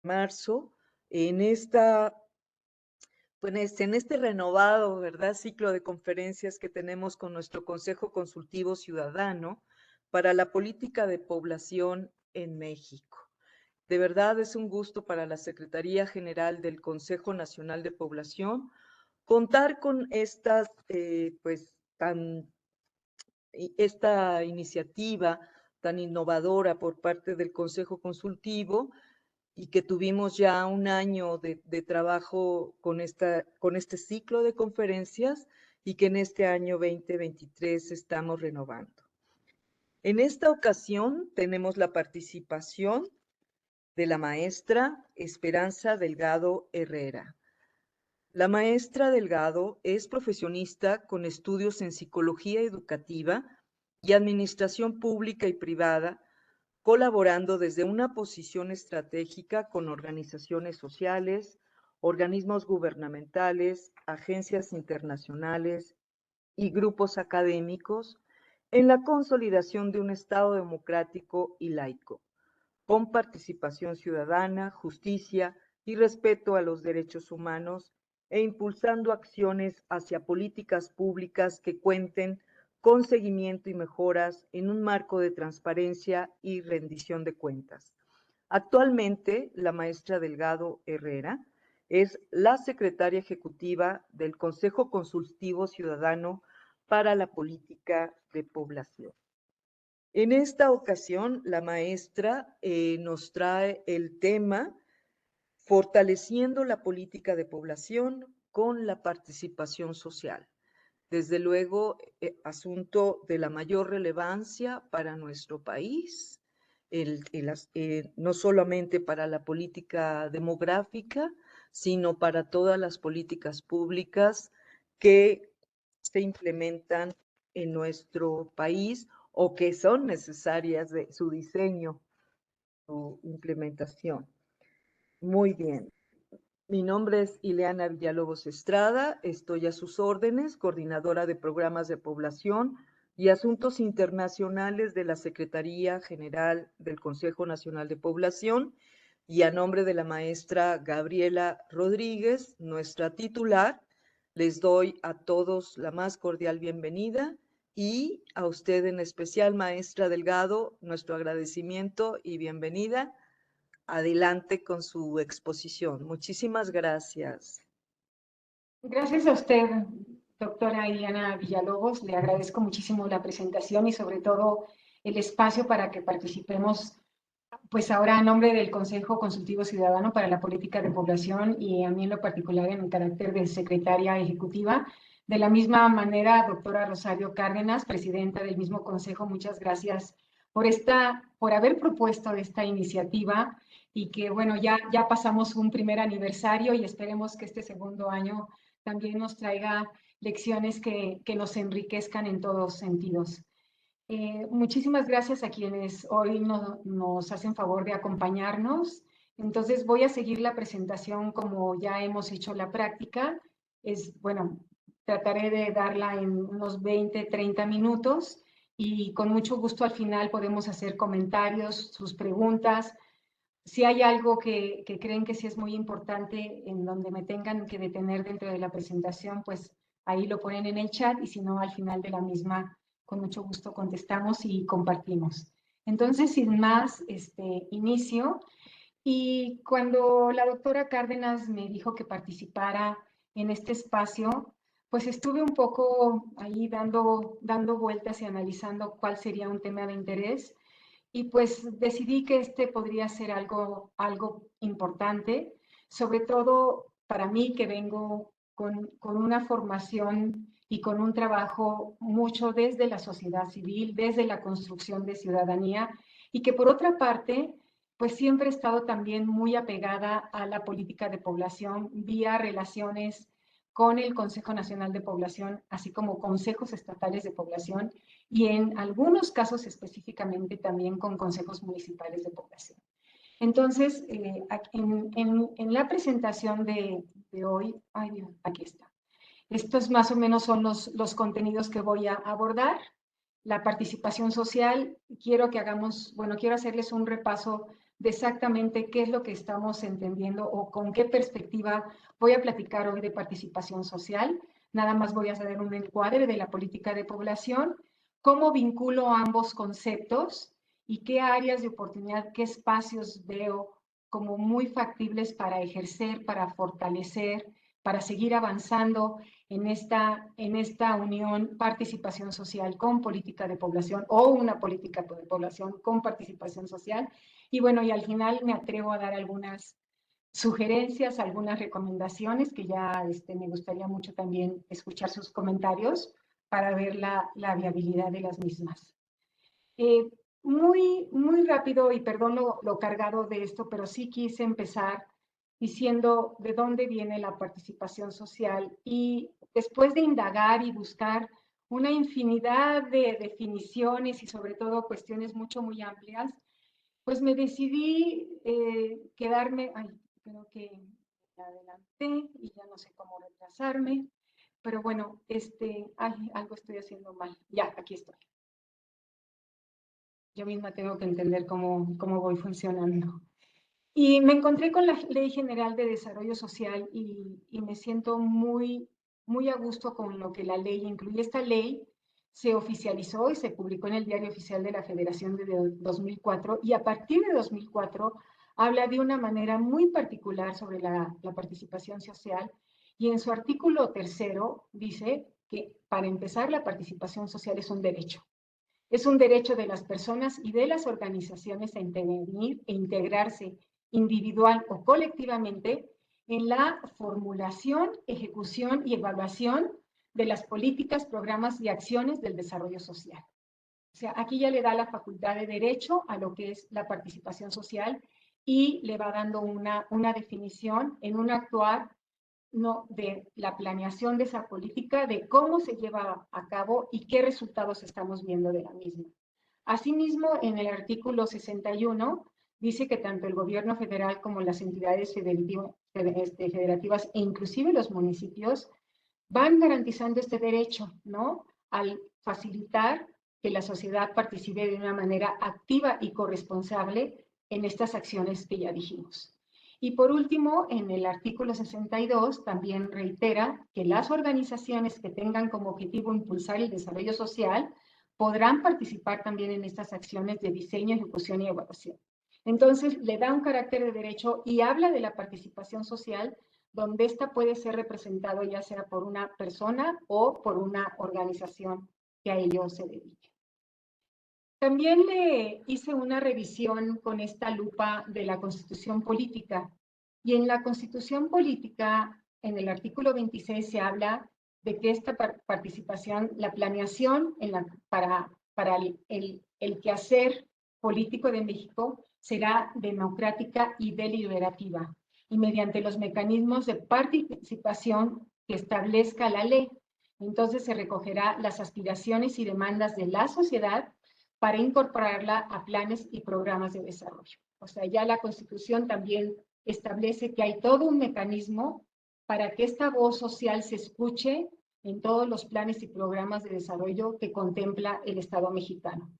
marzo, en esta, pues en este renovado, ¿verdad?, ciclo de conferencias que tenemos con nuestro Consejo Consultivo Ciudadano para la Política de Población en México. De verdad es un gusto para la Secretaría General del Consejo Nacional de Población contar con esta iniciativa tan innovadora por parte del Consejo Consultivo y que tuvimos ya un año de trabajo con este ciclo de conferencias y que en este año 2023 estamos renovando. En esta ocasión tenemos la participación de la maestra Esperanza Delgado Herrera. La maestra Delgado es profesionista con estudios en psicología educativa y administración pública y privada, colaborando desde una posición estratégica con organizaciones sociales, organismos gubernamentales, agencias internacionales y grupos académicos en la consolidación de un Estado democrático y laico, con participación ciudadana, justicia y respeto a los derechos humanos, e impulsando acciones hacia políticas públicas que cuenten con seguimiento y mejoras en un marco de transparencia y rendición de cuentas. Actualmente, la maestra Delgado Herrera es la secretaria ejecutiva del Consejo Consultivo Ciudadano para la Política de Población. En esta ocasión, la maestra nos trae el tema Fortaleciendo la política de población con la participación social. Desde luego, asunto de la mayor relevancia para nuestro país, no solamente para la política demográfica, sino para todas las políticas públicas que se implementan en nuestro país o que son necesarias de su diseño o implementación. Muy bien. Mi nombre es Ileana Villalobos Estrada, estoy a sus órdenes, coordinadora de programas de población y asuntos internacionales de la Secretaría General del Consejo Nacional de Población, y a nombre de la maestra Gabriela Rodríguez, nuestra titular, les doy a todos la más cordial bienvenida y a usted en especial, maestra Delgado, nuestro agradecimiento y bienvenida. Adelante con su exposición. Muchísimas gracias. Gracias a usted, doctora Ileana Villalobos. Le agradezco muchísimo la presentación y sobre todo el espacio para que participemos, pues ahora a nombre del Consejo Consultivo Ciudadano para la Política de Población y a mí en lo particular en mi carácter de secretaria ejecutiva. De la misma manera, doctora Rosario Cárdenas, presidenta del mismo Consejo, muchas gracias por haber propuesto esta iniciativa y que, bueno, ya pasamos un primer aniversario y esperemos que este segundo año también nos traiga lecciones que nos enriquezcan en todos sentidos. Muchísimas gracias a quienes hoy nos hacen favor de acompañarnos. Entonces voy a seguir la presentación como ya hemos hecho la práctica. Bueno, trataré de darla en unos 20, 30 minutos y con mucho gusto al final podemos hacer comentarios, sus preguntas. Si hay algo que creen que sí es muy importante en donde me tengan que detener dentro de la presentación, pues ahí lo ponen en el chat y si no, al final de la misma, con mucho gusto contestamos y compartimos. Entonces, sin más, inicio. Y cuando la doctora Cárdenas me dijo que participara en este espacio, pues estuve un poco ahí dando vueltas y analizando cuál sería un tema de interés y pues decidí que este podría ser algo importante, sobre todo para mí que vengo con una formación y con un trabajo mucho desde la sociedad civil, desde la construcción de ciudadanía, y que por otra parte, pues siempre he estado también muy apegada a la política de población vía relaciones con el Consejo Nacional de Población, así como consejos estatales de población y en algunos casos específicamente también con consejos municipales de población. Entonces, en la presentación de hoy, ay Dios, aquí está. Estos más o menos son los contenidos que voy a abordar. La participación social, quiero hacerles un repaso de exactamente qué es lo que estamos entendiendo o con qué perspectiva voy a platicar hoy de participación social. Nada más voy a hacer un encuadre de la política de población, cómo vinculo ambos conceptos y qué áreas de oportunidad, qué espacios veo como muy factibles para ejercer, para fortalecer, para seguir avanzando en esta unión participación social con política de población o una política de población con participación social. Y bueno, y al final me atrevo a dar algunas sugerencias, algunas recomendaciones que ya me gustaría mucho también escuchar sus comentarios para ver la viabilidad de las mismas. Muy rápido, y perdón lo cargado de esto, pero sí quise empezar diciendo de dónde viene la participación social y después de indagar y buscar una infinidad de definiciones y sobre todo cuestiones muy amplias, pues me decidí quedarme, creo que me adelanté y ya no sé cómo retrasarme, pero bueno, algo estoy haciendo mal. Ya, aquí estoy. Yo misma tengo que entender cómo voy funcionando. Y me encontré con la Ley General de Desarrollo Social y me siento muy a gusto con lo que la ley incluye. Esta ley se oficializó y se publicó en el Diario Oficial de la Federación de 2004 y a partir de 2004 habla de una manera muy particular sobre la participación social y en su artículo 3º dice que para empezar la participación social es un derecho. Es un derecho de las personas y de las organizaciones a intervenir e integrarse individual o colectivamente en la formulación, ejecución y evaluación de las políticas, programas y acciones del desarrollo social. O sea, aquí ya le da la facultad de derecho a lo que es la participación social y le va dando una definición en un actuar no, de la planeación de esa política, de cómo se lleva a cabo y qué resultados estamos viendo de la misma. Asimismo, en el artículo 61 dice que tanto el gobierno federal como las entidades federativas e inclusive los municipios van garantizando este derecho, ¿no? Al facilitar que la sociedad participe de una manera activa y corresponsable en estas acciones que ya dijimos. Y por último, en el artículo 62 también reitera que las organizaciones que tengan como objetivo impulsar el desarrollo social podrán participar también en estas acciones de diseño, ejecución y evaluación. Entonces, le da un carácter de derecho y habla de la participación social donde esta puede ser representado ya sea por una persona o por una organización que a ello se dedique. También le hice una revisión con esta lupa de la Constitución Política. Y en la Constitución Política, en el artículo 26, se habla de que esta participación, la planeación para el quehacer político de México será democrática y deliberativa, y mediante los mecanismos de participación que establezca la ley. Entonces se recogerá las aspiraciones y demandas de la sociedad para incorporarla a planes y programas de desarrollo. O sea, ya la Constitución también establece que hay todo un mecanismo para que esta voz social se escuche en todos los planes y programas de desarrollo que contempla el Estado mexicano.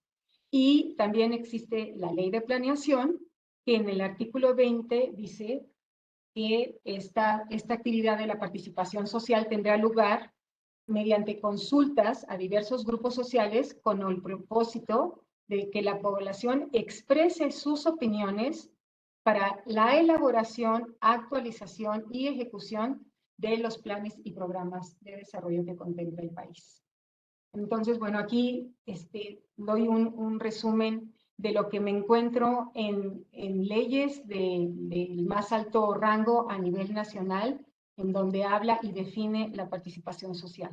Y también existe la Ley de Planeación, que en el artículo 20 dice que esta actividad de la participación social tendrá lugar mediante consultas a diversos grupos sociales con el propósito de que la población exprese sus opiniones para la elaboración, actualización y ejecución de los planes y programas de desarrollo que contempla el país. Entonces, bueno, aquí doy un resumen de lo que me encuentro en leyes del más alto rango a nivel nacional, en donde habla y define la participación social.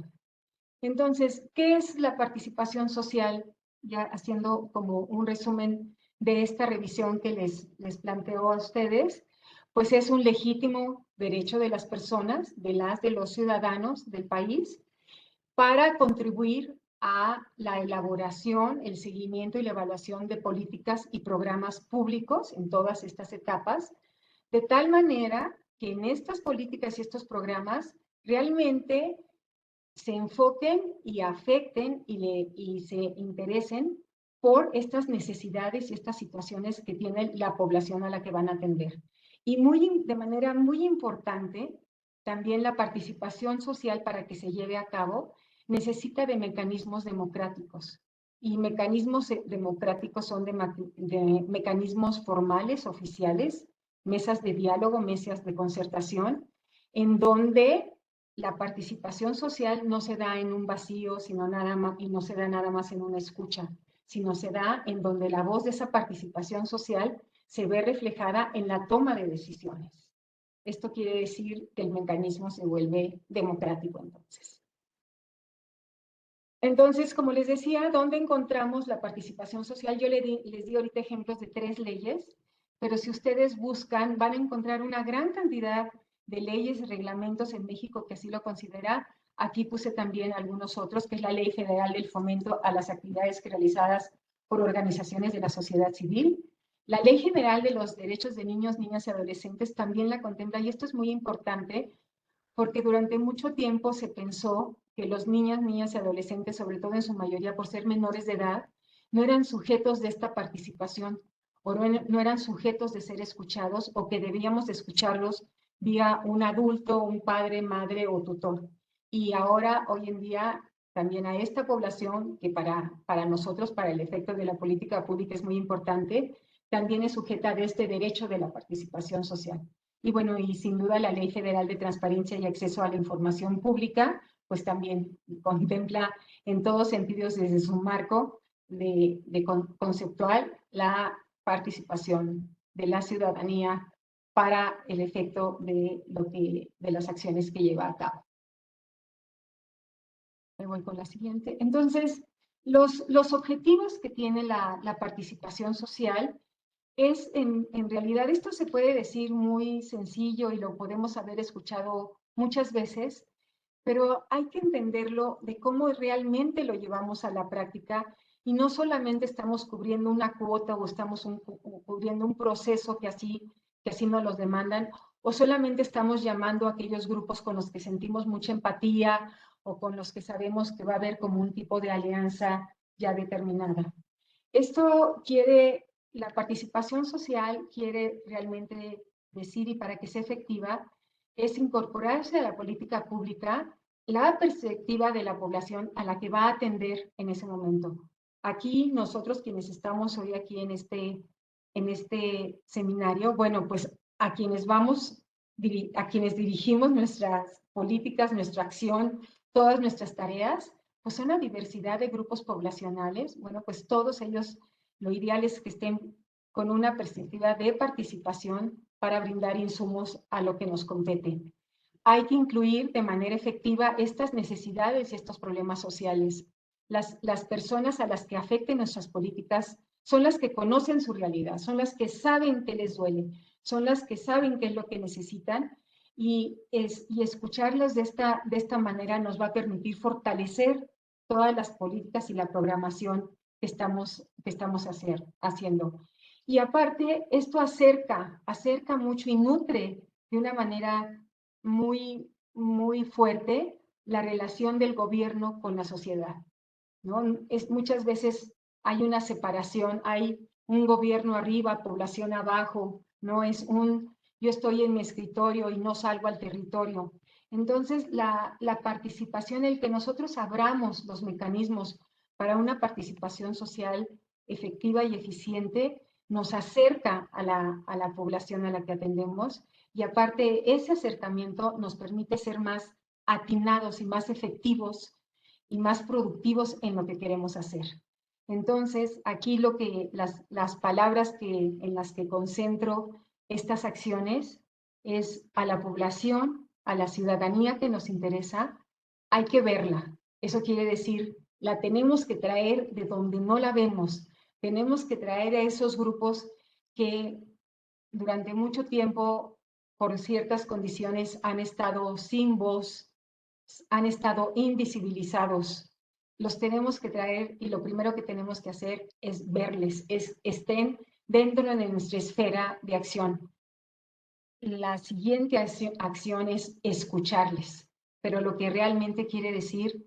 Entonces, ¿qué es la participación social? Ya haciendo como un resumen de esta revisión que les planteo a ustedes, pues es un legítimo derecho de las personas, de los ciudadanos del país, para contribuir a la elaboración, el seguimiento y la evaluación de políticas y programas públicos en todas estas etapas, de tal manera que en estas políticas y estos programas realmente se enfoquen y afecten y se interesen por estas necesidades y estas situaciones que tiene la población a la que van a atender. Y de manera muy importante, también la participación social para que se lleve a cabo necesita de mecanismos democráticos. Y mecanismos democráticos son de mecanismos formales, oficiales, mesas de diálogo, mesas de concertación, en donde la participación social no se da en un vacío, sino nada más, y no se da nada más en una escucha, sino se da en donde la voz de esa participación social se ve reflejada en la toma de decisiones. Esto quiere decir que el mecanismo se vuelve democrático entonces. Entonces, como les decía, ¿dónde encontramos la participación social? Yo les di ahorita ejemplos de 3 leyes, pero si ustedes buscan, van a encontrar una gran cantidad de leyes y reglamentos en México que así lo considera. Aquí puse también algunos otros, que es la Ley Federal del Fomento a las Actividades Realizadas por Organizaciones de la Sociedad Civil. La Ley General de los Derechos de Niños, Niñas y Adolescentes también la contempla, y esto es muy importante porque durante mucho tiempo se pensó que los niños, niñas y adolescentes, sobre todo en su mayoría por ser menores de edad, no eran sujetos de esta participación o no eran sujetos de ser escuchados o que debíamos escucharlos vía un adulto, un padre, madre o tutor. Y ahora, hoy en día, también a esta población, que para nosotros, para el efecto de la política pública es muy importante, también es sujeta de este derecho de la participación social. Y bueno, y sin duda la Ley Federal de Transparencia y Acceso a la Información Pública, pues también contempla en todos sentidos desde su marco conceptual la participación de la ciudadanía para el efecto de las acciones que lleva a cabo. Me voy con la siguiente. Entonces, los objetivos que tiene la participación social es, en realidad, esto se puede decir muy sencillo y lo podemos haber escuchado muchas veces, pero hay que entenderlo de cómo realmente lo llevamos a la práctica y no solamente estamos cubriendo una cuota o estamos cubriendo un proceso que así nos los demandan, o solamente estamos llamando a aquellos grupos con los que sentimos mucha empatía o con los que sabemos que va a haber como un tipo de alianza ya determinada. Esto la participación social quiere realmente decir, y para que sea efectiva, es incorporarse a la política pública la perspectiva de la población a la que va a atender en ese momento. Aquí nosotros quienes estamos hoy aquí en este seminario, bueno, pues a quienes dirigimos nuestras políticas, nuestra acción, todas nuestras tareas, pues una diversidad de grupos poblacionales. Bueno, pues todos ellos, lo ideal es que estén con una perspectiva de participación para brindar insumos a lo que nos compete. Hay que incluir de manera efectiva estas necesidades y estos problemas sociales. Las personas a las que afecten nuestras políticas son las que conocen su realidad, son las que saben qué les duele, son las que saben qué es lo que necesitan, y escucharlos de esta manera nos va a permitir fortalecer todas las políticas y la programación que estamos haciendo. Y aparte, esto acerca mucho y nutre de una manera muy, muy fuerte la relación del gobierno con la sociedad, ¿no? Muchas veces hay una separación, hay un gobierno arriba, población abajo, no es yo estoy en mi escritorio y no salgo al territorio. Entonces, la participación, el que nosotros abramos los mecanismos para una participación social efectiva y eficiente, nos acerca a la población a la que atendemos, y aparte ese acercamiento nos permite ser más atinados y más efectivos y más productivos en lo que queremos hacer. Entonces, aquí las palabras en las que concentro estas acciones es a la población, a la ciudadanía que nos interesa, hay que verla. Eso quiere decir, la tenemos que traer de donde no la vemos. Tenemos que traer a esos grupos que durante mucho tiempo, por ciertas condiciones, han estado sin voz, han estado invisibilizados. Los tenemos que traer, y lo primero que tenemos que hacer es verles, estén dentro de nuestra esfera de acción. La siguiente acción es escucharles, pero lo que realmente quiere decir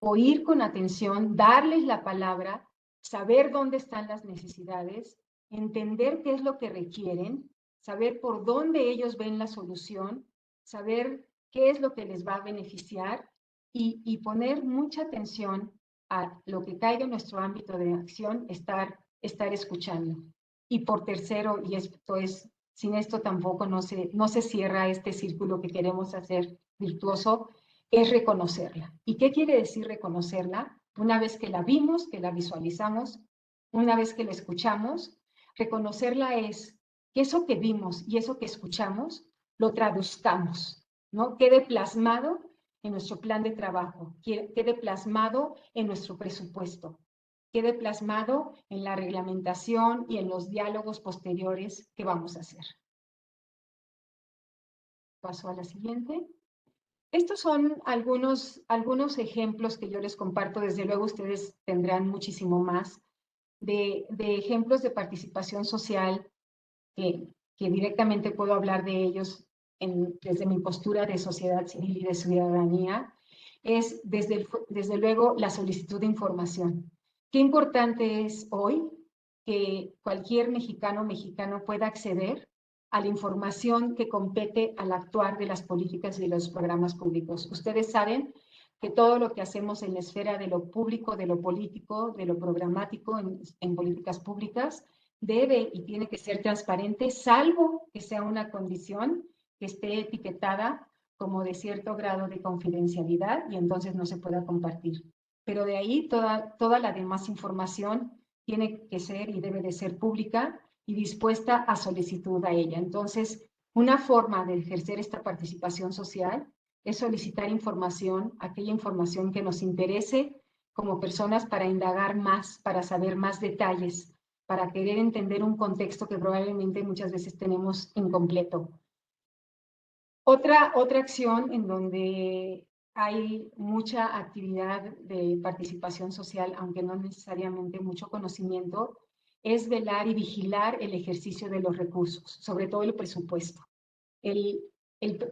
oír con atención, darles la palabra, saber dónde están las necesidades, entender qué es lo que requieren, saber por dónde ellos ven la solución, saber qué es lo que les va a beneficiar y poner mucha atención a lo que caiga en nuestro ámbito de acción, estar escuchando. Y por tercero, y esto es, sin esto tampoco no se cierra este círculo que queremos hacer virtuoso, es reconocerla. ¿Y qué quiere decir reconocerla? Una vez que la vimos, que la visualizamos, una vez que la escuchamos, reconocerla es que eso que vimos y eso que escuchamos lo traduzcamos, ¿no? Quede plasmado en nuestro plan de trabajo, quede plasmado en nuestro presupuesto, quede plasmado en la reglamentación y en los diálogos posteriores que vamos a hacer. Paso a la siguiente. Estos son algunos ejemplos que yo les comparto. Desde luego ustedes tendrán muchísimo más de ejemplos de participación social que directamente puedo hablar de ellos desde mi postura de sociedad civil y de ciudadanía. Es desde luego la solicitud de información. Qué importante es hoy que cualquier mexicano o mexicano pueda acceder a la información que compete al actuar de las políticas y de los programas públicos. Ustedes saben que todo lo que hacemos en la esfera de lo público, de lo político, de lo programático en políticas públicas, debe y tiene que ser transparente, salvo que sea una condición que esté etiquetada como de cierto grado de confidencialidad y entonces no se pueda compartir. Pero de ahí toda la demás información tiene que ser y debe de ser pública y dispuesta a solicitud a ella. Entonces, una forma de ejercer esta participación social es solicitar información, aquella información que nos interese como personas para indagar más, para saber más detalles, para querer entender un contexto que probablemente muchas veces tenemos incompleto. Otra acción en donde hay mucha actividad de participación social, aunque no necesariamente mucho conocimiento, es velar y vigilar el ejercicio de los recursos, sobre todo el presupuesto.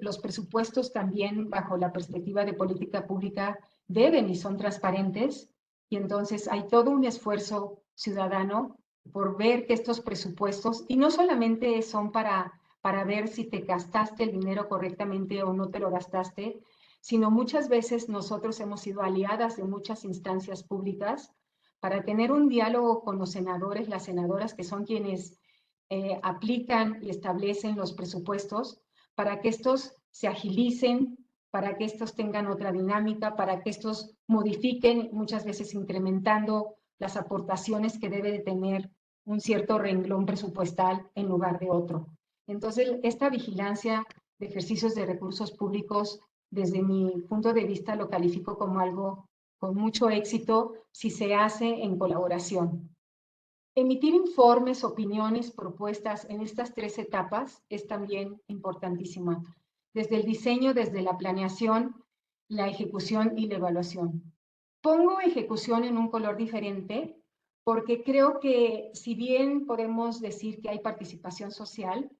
Los presupuestos también, bajo la perspectiva de política pública, deben y son transparentes, y entonces hay todo un esfuerzo ciudadano por ver que estos presupuestos, y no solamente son para ver si te gastaste el dinero correctamente o no te lo gastaste, sino muchas veces nosotros hemos sido aliadas de muchas instancias públicas para tener un diálogo con los senadores, las senadoras, que son quienes aplican y establecen los presupuestos, para que estos se agilicen, para que estos tengan otra dinámica, para que estos modifiquen, muchas veces incrementando las aportaciones que debe de tener un cierto renglón presupuestal en lugar de otro. Entonces, esta vigilancia de ejercicios de recursos públicos, desde mi punto de vista, lo califico como algo con mucho éxito si se hace en colaboración. Emitir informes, opiniones, propuestas en estas tres etapas es también importantísima. Desde el diseño, desde la planeación, la ejecución y la evaluación. Pongo ejecución en un color diferente porque creo que si bien podemos decir que hay participación social,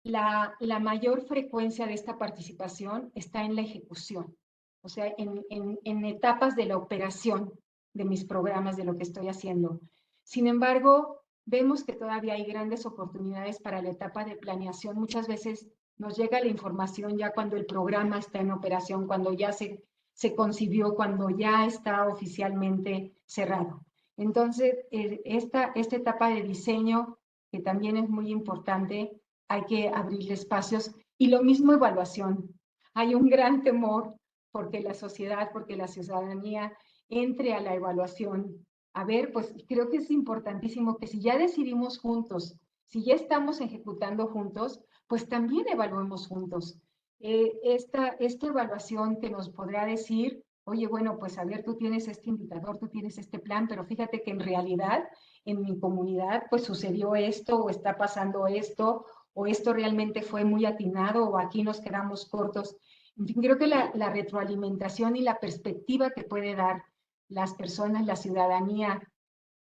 la mayor frecuencia de esta participación está en la ejecución, o sea, en etapas de la operación de mis programas, de lo que estoy haciendo. Sin embargo, vemos que todavía hay grandes oportunidades para la etapa de planeación. Muchas veces nos llega la información ya cuando el programa está en operación, cuando ya se concibió, cuando ya está oficialmente cerrado. Entonces, esta etapa de diseño, que también es muy importante, hay que abrirle espacios. Y lo mismo evaluación. Hay un gran temor porque la sociedad, porque la ciudadanía entre a la evaluación. A ver, pues creo que es importantísimo que si ya decidimos juntos, si ya estamos ejecutando juntos, pues también evaluemos juntos. Esta evaluación que nos podrá decir, oye, bueno, pues a ver, tú tienes este indicador, tú tienes este plan, pero fíjate que en realidad en mi comunidad pues sucedió esto o está pasando esto, o esto realmente fue muy atinado, o aquí nos quedamos cortos. En fin, creo que la retroalimentación y la perspectiva que puede dar las personas, la ciudadanía,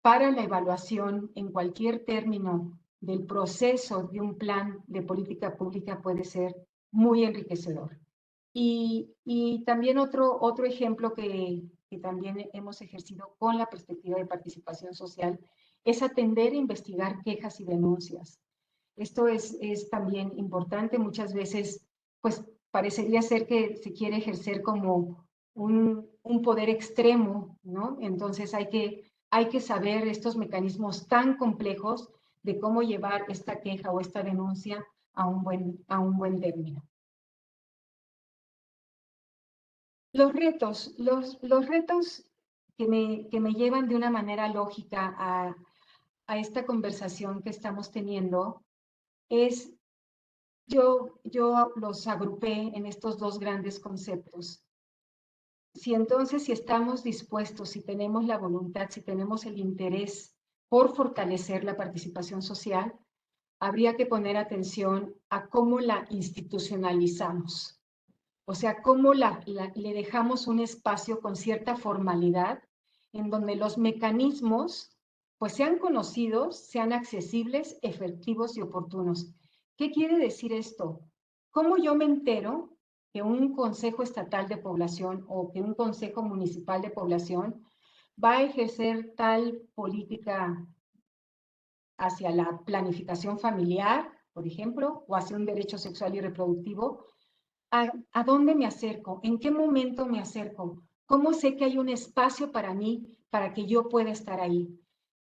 para la evaluación en cualquier término del proceso de un plan de política pública puede ser muy enriquecedor. Y también otro ejemplo que que también hemos ejercido con la perspectiva de participación social es atender e investigar quejas y denuncias. Esto es también importante. Muchas veces, pues, parecería ser que se quiere ejercer como un poder extremo, ¿no? Entonces hay que saber estos mecanismos tan complejos de cómo llevar esta queja o esta denuncia a un buen término. Los retos que me llevan de una manera lógica a esta conversación que estamos teniendo es, yo los agrupé en estos dos grandes conceptos. Si estamos dispuestos, si tenemos la voluntad, si tenemos el interés por fortalecer la participación social, habría que poner atención a cómo la institucionalizamos. O sea, cómo le dejamos un espacio con cierta formalidad en donde los mecanismos pues sean conocidos, sean accesibles, efectivos y oportunos. ¿Qué quiere decir esto? ¿Cómo yo me entero que un Consejo Estatal de Población o que un Consejo Municipal de Población va a ejercer tal política hacia la planificación familiar, por ejemplo, o hacia un derecho sexual y reproductivo? ¿A dónde me acerco? ¿En qué momento me acerco? ¿Cómo sé que hay un espacio para mí, para que yo pueda estar ahí?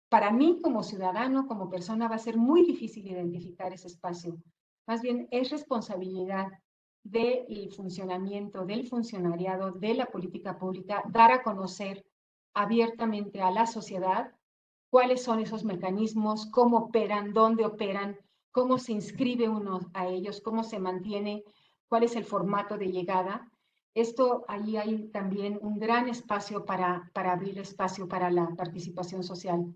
Para mí, como ciudadano, como persona, va a ser muy difícil identificar ese espacio. Más bien, es responsabilidad del funcionamiento, del funcionariado, de la política pública, dar a conocer abiertamente a la sociedad cuáles son esos mecanismos, cómo operan, dónde operan, cómo se inscribe uno a ellos, cómo se mantiene, cuál es el formato de llegada. Ahí hay también un gran espacio para abrir espacio para la participación social.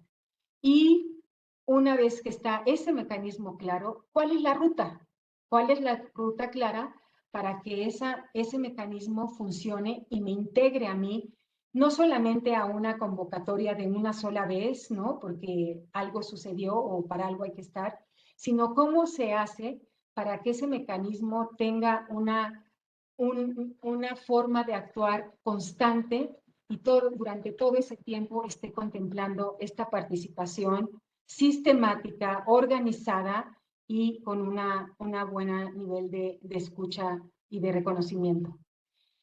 Y una vez que está ese mecanismo claro, ¿cuál es la ruta? ¿Cuál es la ruta clara para que ese mecanismo funcione y me integre a mí, no solamente a una convocatoria de una sola vez, ¿no? Porque algo sucedió o para algo hay que estar, sino cómo se hace para que ese mecanismo tenga una forma de actuar constante y durante todo ese tiempo esté contemplando esta participación sistemática, organizada y con una buena nivel de escucha y de reconocimiento.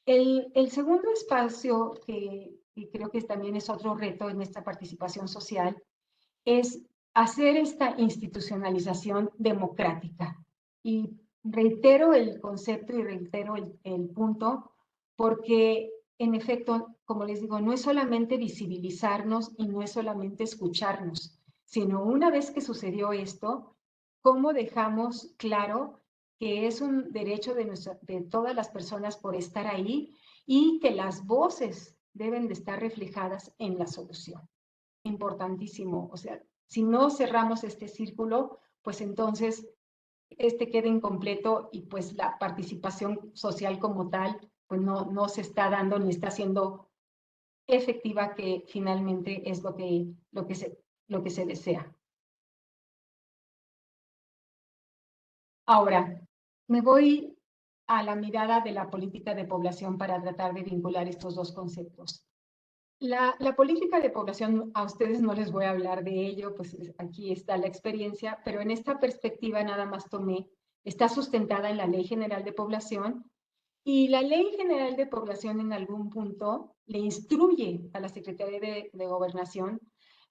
El segundo espacio que creo que también es otro reto en esta participación social es hacer esta institucionalización democrática. Y reitero el concepto y reitero el punto, porque en efecto, como les digo, no es solamente visibilizarnos y no es solamente escucharnos, sino una vez que sucedió esto, cómo dejamos claro que es un derecho de todas las personas por estar ahí y que las voces deben de estar reflejadas en la solución. Importantísimo, o sea, si no cerramos este círculo, pues entonces queda incompleto y pues la participación social como tal, pues no se está dando ni está siendo efectiva, que finalmente es lo que se desea. Ahora, me voy a la mirada de la política de población para tratar de vincular estos dos conceptos. La política de población, a ustedes no les voy a hablar de ello, pues aquí está la experiencia, pero en esta perspectiva nada más está sustentada en la Ley General de Población, y la Ley General de Población en algún punto le instruye a la Secretaría de Gobernación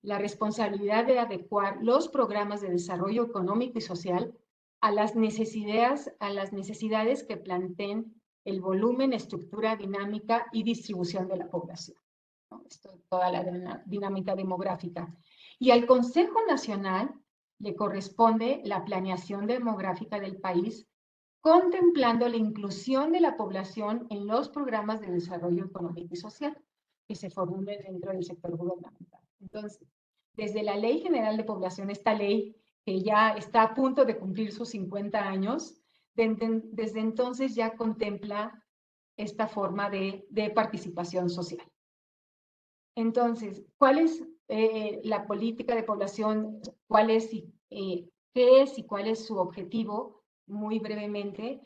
la responsabilidad de adecuar los programas de desarrollo económico y social a las necesidades que planteen el volumen, estructura, dinámica y distribución de la población. Toda la dinámica demográfica. Y al Consejo Nacional le corresponde la planeación demográfica del país, contemplando la inclusión de la población en los programas de desarrollo económico y social que se formulen dentro del sector gubernamental. Entonces, desde la Ley General de Población, esta ley que ya está a punto de cumplir sus 50 años, desde entonces ya contempla esta forma de participación social. Entonces, ¿cuál es la política de población? ¿Qué es y cuál es su objetivo? Muy brevemente,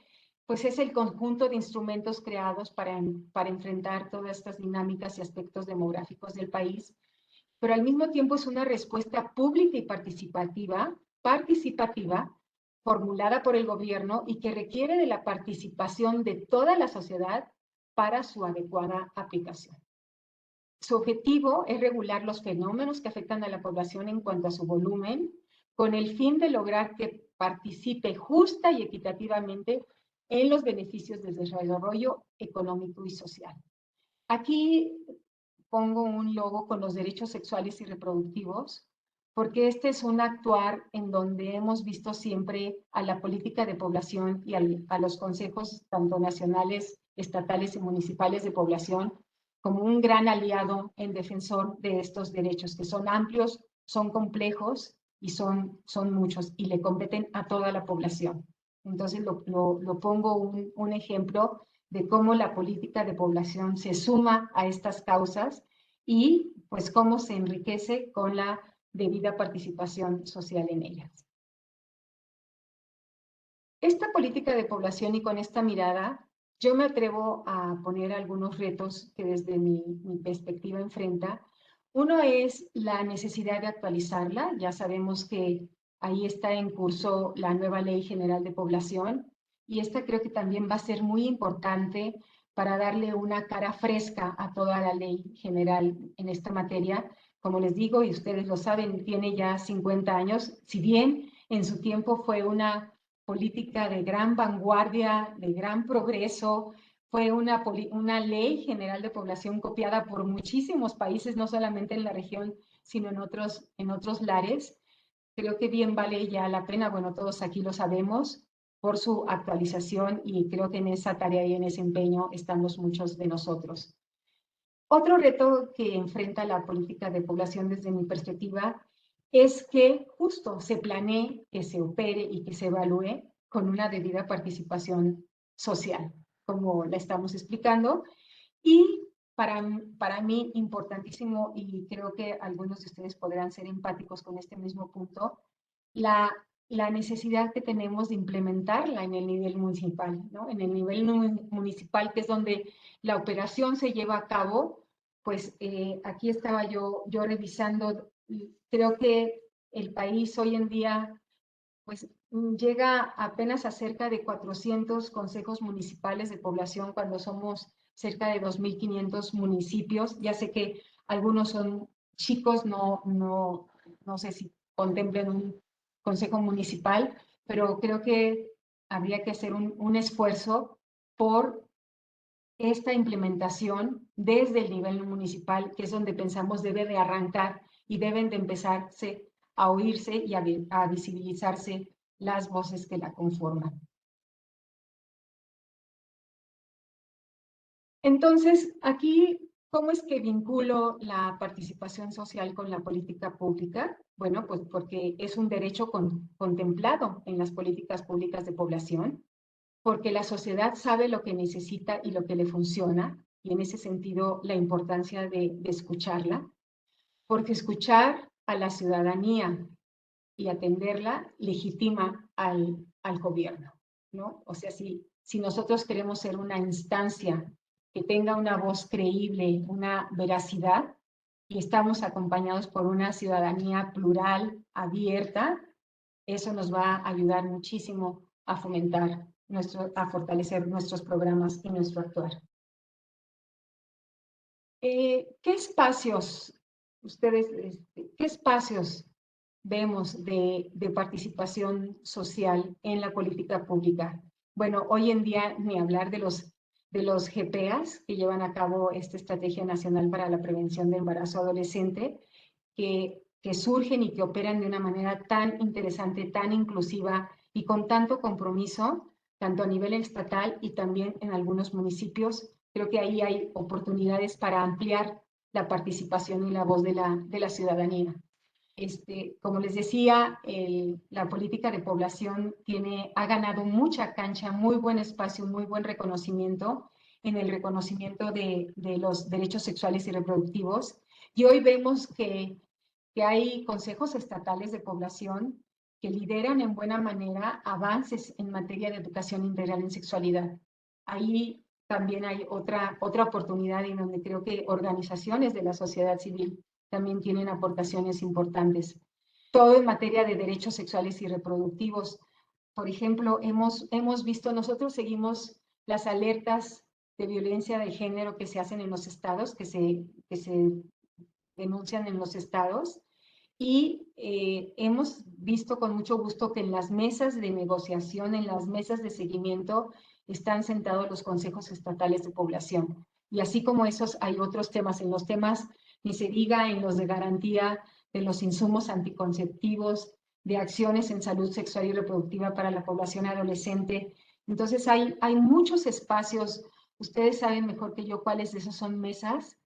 pues es el conjunto de instrumentos creados para enfrentar todas estas dinámicas y aspectos demográficos del país, pero al mismo tiempo es una respuesta pública y participativa formulada por el gobierno y que requiere de la participación de toda la sociedad para su adecuada aplicación. Su objetivo es regular los fenómenos que afectan a la población en cuanto a su volumen, con el fin de lograr que participe justa y equitativamente en los beneficios del desarrollo económico y social. Aquí pongo un logo con los derechos sexuales y reproductivos, porque este es un actuar en donde hemos visto siempre a la política de población y a los consejos tanto nacionales, estatales y municipales de población como un gran aliado en defensor de estos derechos, que son amplios, son complejos y son muchos y le competen a toda la población. Entonces lo pongo un ejemplo de cómo la política de población se suma a estas causas y pues cómo se enriquece con la debida participación social en ellas. Esta política de población y con esta mirada, yo me atrevo a poner algunos retos que desde mi perspectiva enfrenta. Uno es la necesidad de actualizarla. Ya sabemos que ahí está en curso la nueva Ley General de Población y esta creo que también va a ser muy importante para darle una cara fresca a toda la ley general en esta materia. Como les digo, y ustedes lo saben, tiene ya 50 años, si bien en su tiempo fue una política de gran vanguardia, de gran progreso, fue una ley general de población copiada por muchísimos países, no solamente en la región, sino en otros lares. Creo que bien vale ya la pena, bueno, todos aquí lo sabemos, por su actualización y creo que en esa tarea y en ese empeño estamos muchos de nosotros. Otro reto que enfrenta la política de población desde mi perspectiva es que justo se planee, que se opere y que se evalúe con una debida participación social, como la estamos explicando. Y para mí, importantísimo, y creo que algunos de ustedes podrán ser empáticos con este mismo punto, la necesidad que tenemos de implementarla en el nivel municipal, ¿no? En el nivel municipal, que es donde la operación se lleva a cabo, pues aquí estaba yo revisando, creo que el país hoy en día, pues llega apenas a cerca de 400 consejos municipales de población cuando somos cerca de 2.500 municipios. Ya sé que algunos son chicos, no sé si contemplen un consejo municipal, pero creo que habría que hacer un esfuerzo por esta implementación desde el nivel municipal, que es donde pensamos debe de arrancar y deben de empezarse a oírse y a visibilizarse las voces que la conforman. Entonces, aquí, ¿cómo es que vinculo la participación social con la política pública? Bueno, pues porque es un derecho contemplado en las políticas públicas de población, porque la sociedad sabe lo que necesita y lo que le funciona, y en ese sentido la importancia de escucharla, porque escuchar a la ciudadanía y atenderla legitima al gobierno, ¿no? O sea, si nosotros queremos ser una instancia que tenga una voz creíble, una veracidad, y estamos acompañados por una ciudadanía plural, abierta, eso nos va a ayudar muchísimo a fomentar, a fortalecer nuestros programas y nuestro actuar. ¿Qué espacios, qué espacios vemos de participación social en la política pública? Bueno, hoy en día ni hablar de los GPAs que llevan a cabo esta Estrategia Nacional para la Prevención del Embarazo Adolescente, que surgen y que operan de una manera tan interesante, tan inclusiva y con tanto compromiso, tanto a nivel estatal y también en algunos municipios. Creo que ahí hay oportunidades para ampliar la participación y la voz de la ciudadanía. Como les decía, la política de población ha ganado mucha cancha, muy buen espacio, muy buen reconocimiento en el reconocimiento de los derechos sexuales y reproductivos. Y hoy vemos que hay consejos estatales de población que lideran en buena manera avances en materia de educación integral en sexualidad. Ahí también hay otra oportunidad en donde creo que organizaciones de la sociedad civil también tienen aportaciones importantes. Todo en materia de derechos sexuales y reproductivos. Por ejemplo, hemos visto, nosotros seguimos las alertas de violencia de género que se hacen en los estados, que se denuncian en los estados, y hemos visto con mucho gusto que en las mesas de negociación, en las mesas de seguimiento, están sentados los consejos estatales de población. Y así como esos, hay otros temas. En los temas, ni se diga, en los de garantía de los insumos anticonceptivos, de acciones en salud sexual y reproductiva para la población adolescente. Entonces, hay muchos espacios. Ustedes saben mejor que yo cuáles de esas son mesas,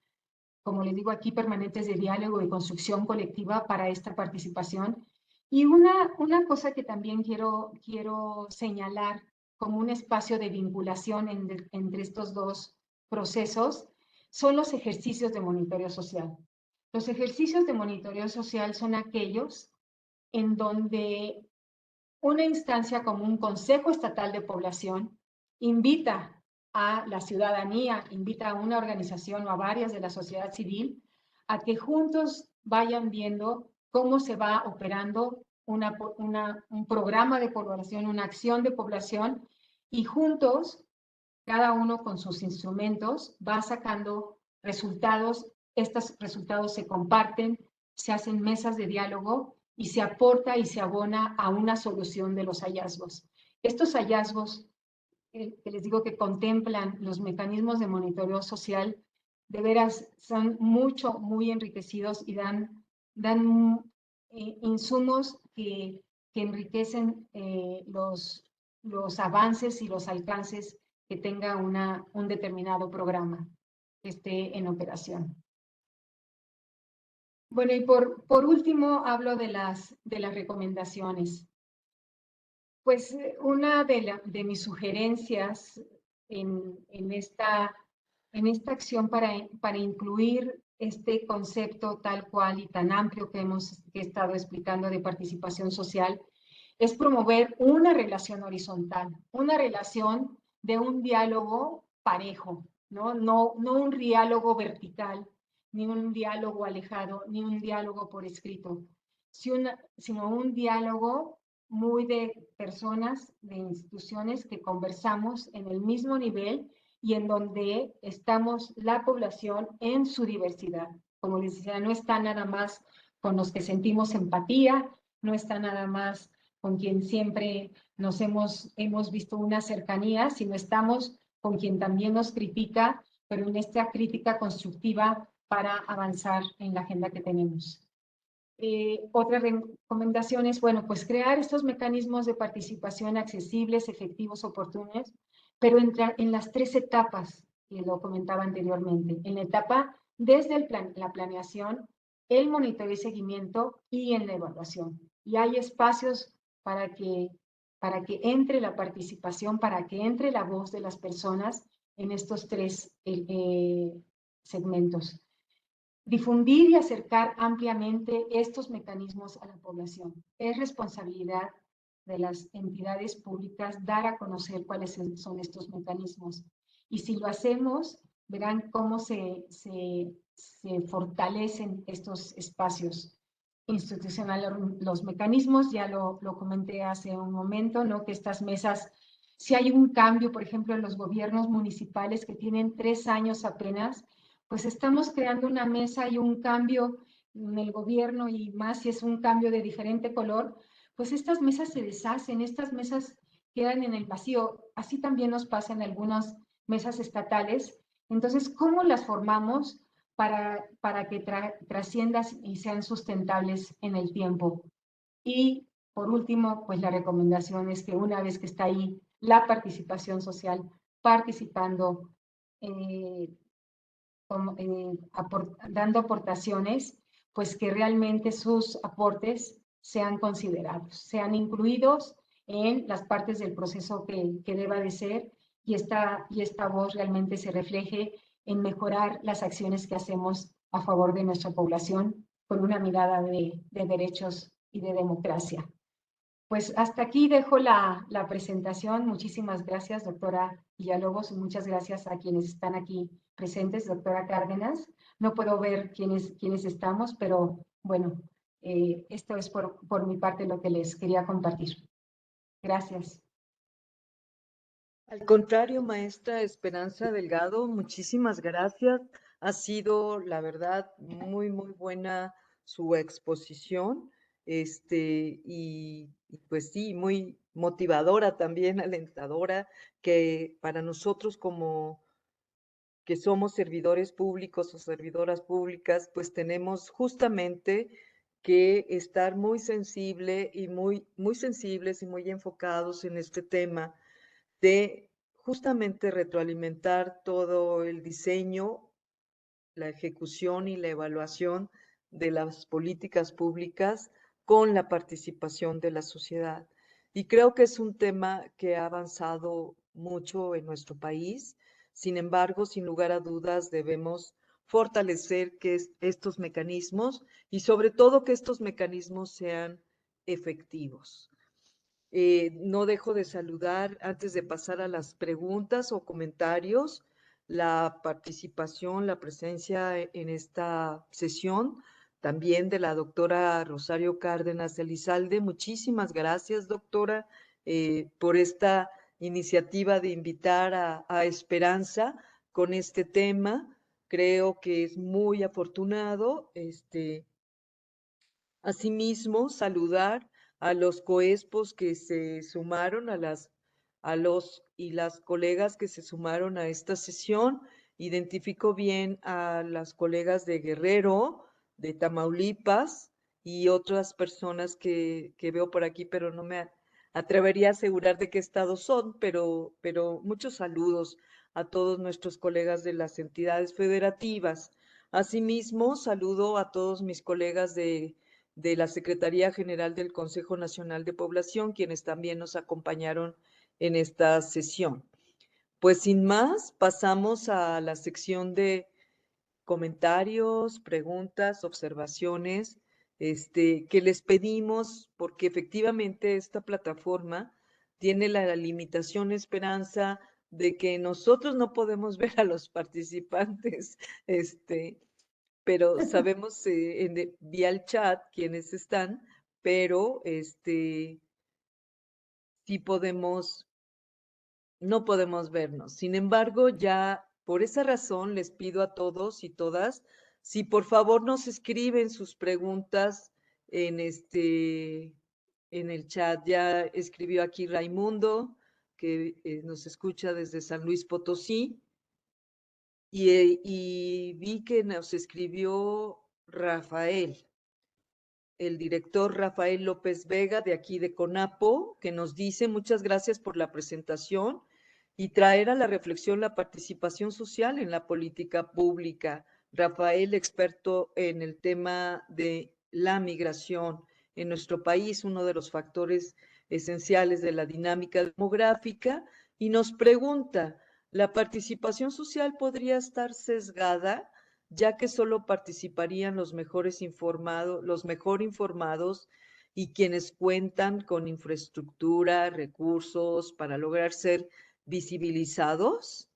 como les digo aquí, permanentes de diálogo y construcción colectiva para esta participación. Y una cosa que también quiero señalar como un espacio de vinculación entre estos dos procesos son los ejercicios de monitoreo social. Los ejercicios de monitoreo social son aquellos en donde una instancia como un Consejo Estatal de Población invita a la ciudadanía, invita a una organización o a varias de la sociedad civil a que juntos vayan viendo cómo se va operando un programa de población, una acción de población, y juntos, cada uno con sus instrumentos, va sacando resultados. Estos resultados se comparten, se hacen mesas de diálogo y se aporta y se abona a una solución de los hallazgos. Estos hallazgos, que les digo que contemplan los mecanismos de monitoreo social, de veras son muy enriquecidos y dan insumos que enriquecen los avances y los alcances que tenga un determinado programa que esté en operación. Bueno, y por último hablo de las recomendaciones. Pues una de mis sugerencias en esta acción para incluir este concepto tal cual y tan amplio que he estado explicando de participación social es promover una relación horizontal, una relación de un diálogo parejo, no un diálogo vertical, ni un diálogo alejado, ni un diálogo por escrito, sino un diálogo muy de personas, de instituciones que conversamos en el mismo nivel y en donde estamos la población en su diversidad. Como les decía, no está nada más con los que sentimos empatía, no está nada más con quien siempre nos hemos visto una cercanía, sino estamos con quien también nos critica, pero en esta crítica constructiva para avanzar en la agenda que tenemos. Otra recomendación es, bueno, pues crear estos mecanismos de participación accesibles, efectivos, oportunos, pero en las tres etapas que lo comentaba anteriormente. En la etapa desde la planeación, el monitoreo y seguimiento y en la evaluación. Y hay espacios para que entre la participación, para que entre la voz de las personas en estos tres segmentos. Difundir y acercar ampliamente estos mecanismos a la población. Es responsabilidad de las entidades públicas dar a conocer cuáles son estos mecanismos. Y si lo hacemos, verán cómo se fortalecen estos espacios institucionales. Los mecanismos, ya lo comenté hace un momento, ¿no? Que estas mesas, si hay un cambio, por ejemplo, en los gobiernos municipales que tienen 3 años apenas, pues estamos creando una mesa y un cambio en el gobierno, y más si es un cambio de diferente color, pues estas mesas se deshacen, estas mesas quedan en el vacío. Así también nos pasa en algunas mesas estatales. Entonces, ¿cómo las formamos para que trasciendan y sean sustentables en el tiempo? Y por último, pues la recomendación es que una vez que está ahí la participación social, participando, dando aportaciones, pues que realmente sus aportes sean considerados, sean incluidos en las partes del proceso que deba de ser, y esta voz realmente se refleje en mejorar las acciones que hacemos a favor de nuestra población con una mirada de derechos y de democracia. Pues hasta aquí dejo la presentación. Muchísimas gracias, doctora Villalobos, y muchas gracias a quienes están aquí presentes, doctora Cárdenas. No puedo ver quiénes estamos, pero bueno, esto es por mi parte lo que les quería compartir. Gracias. Al contrario, maestra Esperanza Delgado, muchísimas gracias. Ha sido, la verdad, muy, muy buena su exposición, y pues sí, muy motivadora también, alentadora, que para nosotros como que somos servidores públicos o servidoras públicas, pues tenemos justamente que estar muy sensible y muy sensibles y muy enfocados en este tema de justamente retroalimentar todo el diseño, la ejecución y la evaluación de las políticas públicas con la participación de la sociedad. Y creo que es un tema que ha avanzado mucho en nuestro país. Sin embargo, sin lugar a dudas, debemos fortalecer estos mecanismos y sobre todo que estos mecanismos sean efectivos. No dejo de saludar antes de pasar a las preguntas o comentarios, la participación, la presencia en esta sesión también de la doctora Rosario Cárdenas Elizalde. Muchísimas gracias, doctora, por esta iniciativa de invitar a Esperanza con este tema. Creo que es muy afortunado. Asimismo, saludar a los coespos que se sumaron, a los y las colegas que se sumaron a esta sesión. Identifico bien a las colegas de Guerrero, de Tamaulipas y otras personas que veo por aquí, pero no me atrevería a asegurar de qué estados son, pero muchos saludos a todos nuestros colegas de las entidades federativas. Asimismo, saludo a todos mis colegas de la Secretaría General del Consejo Nacional de Población, quienes también nos acompañaron en esta sesión. Pues sin más, pasamos a la sección de comentarios, preguntas, observaciones, que les pedimos, porque efectivamente esta plataforma tiene la limitación, Esperanza, de que nosotros no podemos ver a los participantes, pero sabemos vía el chat quiénes están, pero sí podemos, no podemos vernos. Sin embargo, ya por esa razón les pido a todos y todas, si por favor nos escriben sus preguntas en en el chat. Ya escribió aquí Raimundo, que nos escucha desde San Luis Potosí. Y vi que nos escribió Rafael, el director Rafael López Vega de aquí de CONAPO, que nos dice muchas gracias por la presentación y traer a la reflexión la participación social en la política pública. Rafael, experto en el tema de la migración en nuestro país, uno de los factores esenciales de la dinámica demográfica, y nos pregunta, ¿la participación social podría estar sesgada, ya que solo participarían los mejores informados, los mejor informados y quienes cuentan con infraestructura, recursos para lograr ser visibilizados?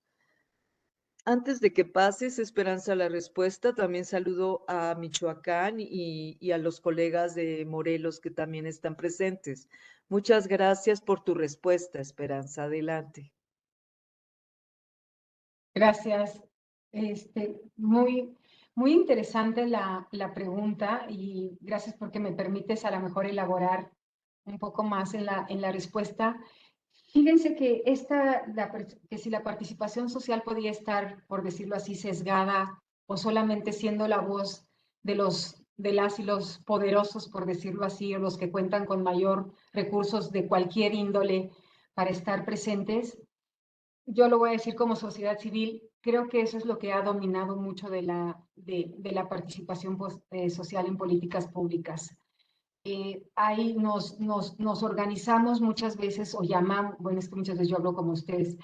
Antes de que pases, Esperanza, la respuesta, también saludo a Michoacán y a los colegas de Morelos que también están presentes. Muchas gracias por tu respuesta, Esperanza. Adelante. Gracias. Muy interesante la pregunta y gracias porque me permites a lo mejor elaborar un poco más en la respuesta. Fíjense que, que si la participación social podía estar, por decirlo así, sesgada o solamente siendo la voz de las y los poderosos, por decirlo así, o los que cuentan con mayor recursos de cualquier índole para estar presentes, yo lo voy a decir como sociedad civil, creo que eso es lo que ha dominado mucho de la participación social en políticas públicas. Ahí nos organizamos muchas veces o llamamos, bueno, es que muchas veces yo hablo como ustedes,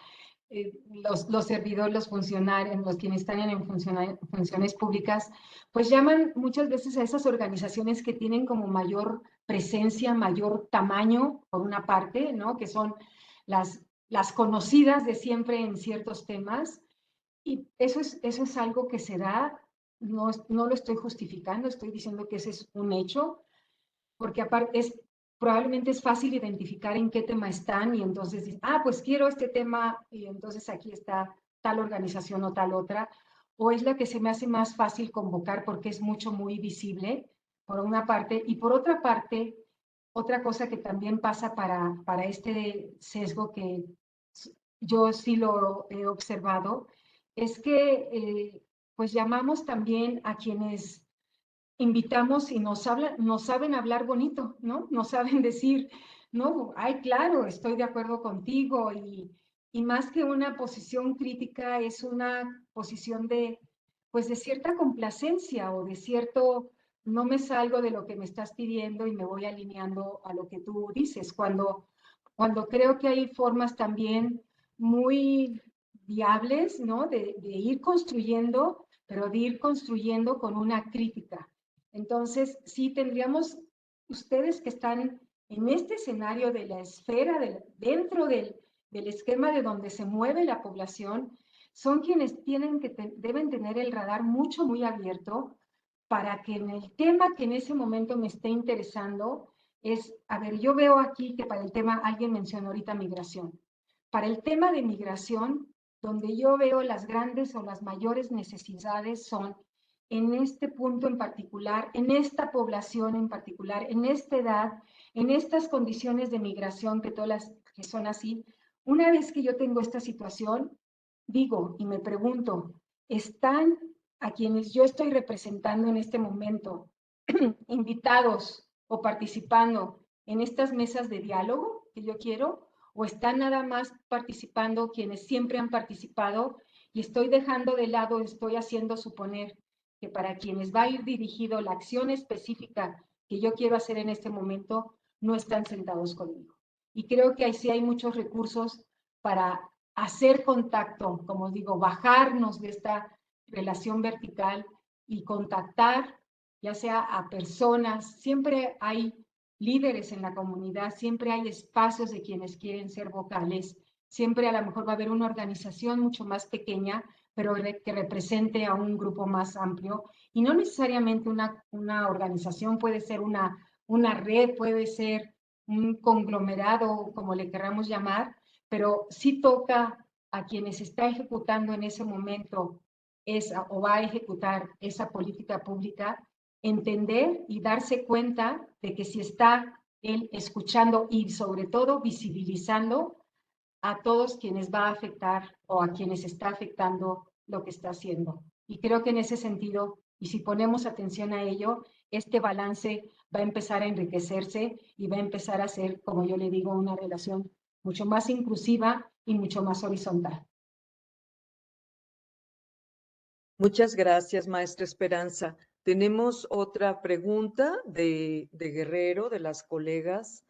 los servidores, los funcionarios, los quienes están en funciones públicas, pues llaman muchas veces a esas organizaciones que tienen como mayor presencia, mayor tamaño, por una parte, ¿no? Que son las conocidas de siempre en ciertos temas. Y eso es algo que se da, no lo estoy justificando, estoy diciendo que ese es un hecho, porque aparte probablemente es fácil identificar en qué tema están y entonces dicen, pues quiero este tema y entonces aquí está tal organización o tal otra, o es la que se me hace más fácil convocar porque es muy visible, por una parte, y por otra parte, otra cosa que también pasa para este sesgo que yo sí lo he observado, es que pues llamamos también a quienes invitamos y nos saben hablar bonito, ¿no? Nos saben decir, no, ay, claro, estoy de acuerdo contigo y más que una posición crítica es una posición pues de cierta complacencia o de cierto, no me salgo de lo que me estás pidiendo y me voy alineando a lo que tú dices, cuando creo que hay formas también muy viables, ¿no? De ir construyendo, pero de ir construyendo con una crítica. Entonces, sí tendríamos, ustedes que están en este escenario de la esfera, dentro del esquema de donde se mueve la población, son quienes deben tener el radar muy abierto para que en el tema que en ese momento me esté interesando a ver, yo veo aquí que para el tema, alguien mencionó ahorita migración. Para el tema de migración, donde yo veo las grandes o las mayores necesidades son en este punto en particular, en esta población en particular, en esta edad, en estas condiciones de migración que todas las que son así. Una vez que yo tengo esta situación, digo y me pregunto, ¿están a quienes yo estoy representando en este momento invitados o participando en estas mesas de diálogo que yo quiero? ¿O están nada más participando quienes siempre han participado y estoy dejando de lado, estoy haciendo suponer que para quienes va a ir dirigido la acción específica que yo quiero hacer en este momento, no están sentados conmigo? Y creo que ahí sí hay muchos recursos para hacer contacto, como digo, bajarnos de esta relación vertical y contactar ya sea a personas, siempre hay líderes en la comunidad, siempre hay espacios de quienes quieren ser vocales, siempre a lo mejor va a haber una organización mucho más pequeña, pero que represente a un grupo más amplio, y no necesariamente una organización, puede ser una red, puede ser un conglomerado, como le queramos llamar, pero sí toca a quienes está ejecutando en ese momento o va a ejecutar esa política pública, entender y darse cuenta de que si está él escuchando y sobre todo visibilizando a todos quienes va a afectar o a quienes está afectando lo que está haciendo. Y creo que en ese sentido, y si ponemos atención a ello, este balance va a empezar a enriquecerse y va a empezar a ser, como yo le digo, una relación mucho más inclusiva y mucho más horizontal. Muchas gracias, maestra Esperanza. Tenemos otra pregunta de Guerrero, de las colegas